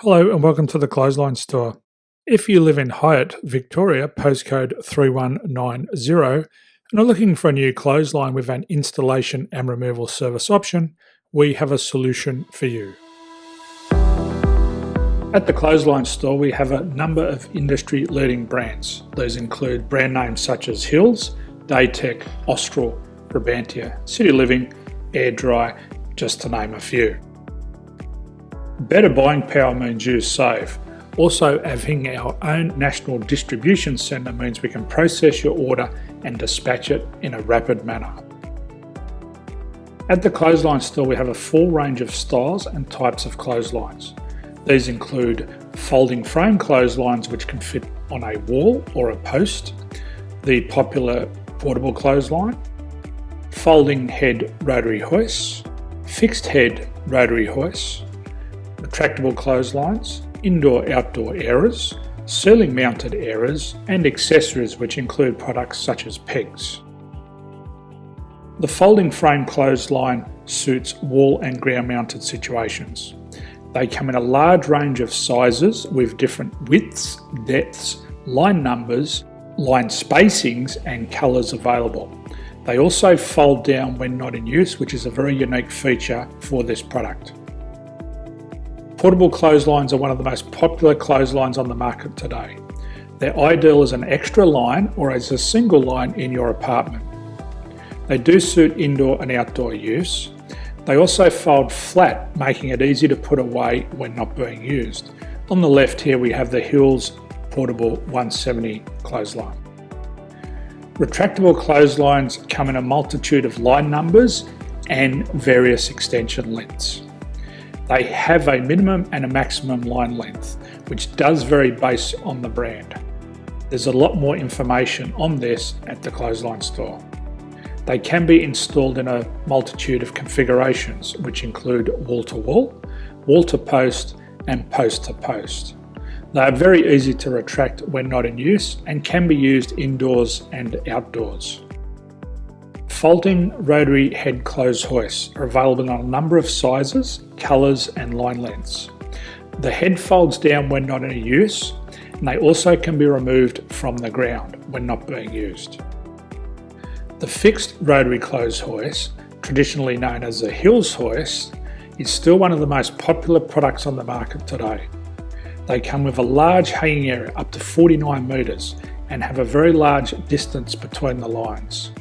Hello and welcome to the Clothesline Store. If you live in Highett, Victoria, postcode 3190, and are looking for a new clothesline with an installation and removal service option, we have a solution for you. At the Clothesline Store, we have a number of industry-leading brands. These include brand names such as Hills, Daytech, Austral, Brabantia, City Living, Air Dry, just to name a few. Better buying power means you save. Also, having our own national distribution centre means we can process your order and dispatch it in a rapid manner. At the Clothesline Store, we have a full range of styles and types of clotheslines. These include folding frame clotheslines which can fit on a wall or a post, the popular portable clothesline, folding head rotary hoists, fixed head rotary hoists, retractable clotheslines, indoor-outdoor airers, ceiling-mounted airers, and accessories which include products such as pegs. The folding frame clothesline suits wall and ground-mounted situations. They come in a large range of sizes with different widths, depths, line numbers, line spacings, and colours available. They also fold down when not in use, which is a very unique feature for this product. Portable clotheslines are one of the most popular clotheslines on the market today. They're ideal as an extra line or as a single line in your apartment. They do suit indoor and outdoor use. They also fold flat, making it easy to put away when not being used. On the left here we have the Hills Portable 170 clothesline. Retractable clotheslines come in a multitude of line numbers and various extension lengths. They have a minimum and a maximum line length, which does vary based on the brand. There's a lot more information on this at the Clothesline Store. They can be installed in a multitude of configurations, which include wall-to-wall, wall-to-post, and post-to-post. They are very easy to retract when not in use and can be used indoors and outdoors. Folding rotary head clothes hoists are available in a number of sizes, colours and line lengths. The head folds down when not in use, and they also can be removed from the ground when not being used. The fixed rotary clothes hoist, traditionally known as the Hills hoist, is still one of the most popular products on the market today. They come with a large hanging area up to 49 metres and have a very large distance between the lines.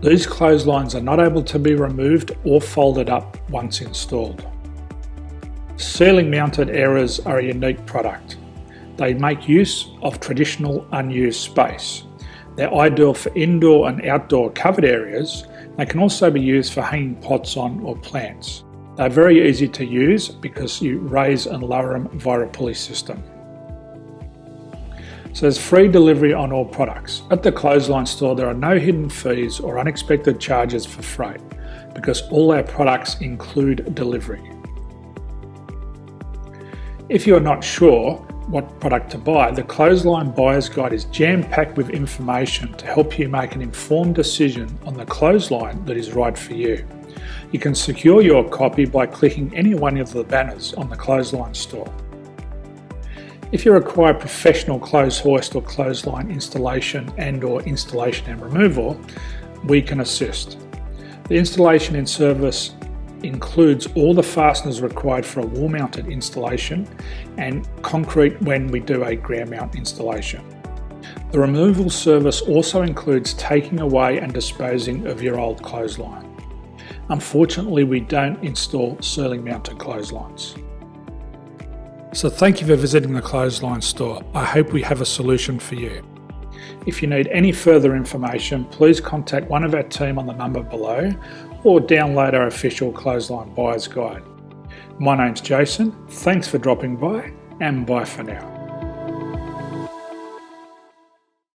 These clotheslines are not able to be removed or folded up once installed. Ceiling mounted airers are a unique product. They make use of traditional unused space. They're ideal for indoor and outdoor covered areas. They can also be used for hanging pots on or plants. They're very easy to use because you raise and lower them via a pulley system. So there's free delivery on all products. At the Clothesline Store, there are no hidden fees or unexpected charges for freight because all our products include delivery. If you are not sure what product to buy, the Clothesline Buyer's Guide is jam-packed with information to help you make an informed decision on the clothesline that is right for you. You can secure your copy by clicking any one of the banners on the Clothesline Store. If you require professional clothes hoist or clothesline installation and/or installation and removal, we can assist. The installation and service includes all the fasteners required for a wall-mounted installation and concrete when we do a ground mount installation. The removal service also includes taking away and disposing of your old clothesline. Unfortunately, we don't install ceiling-mounted clotheslines. So thank you for visiting the Clothesline Store. I hope we have a solution for you. If you need any further information, please contact one of our team on the number below or download our official Clothesline Buyer's Guide. My name's Jason, thanks for dropping by and bye for now.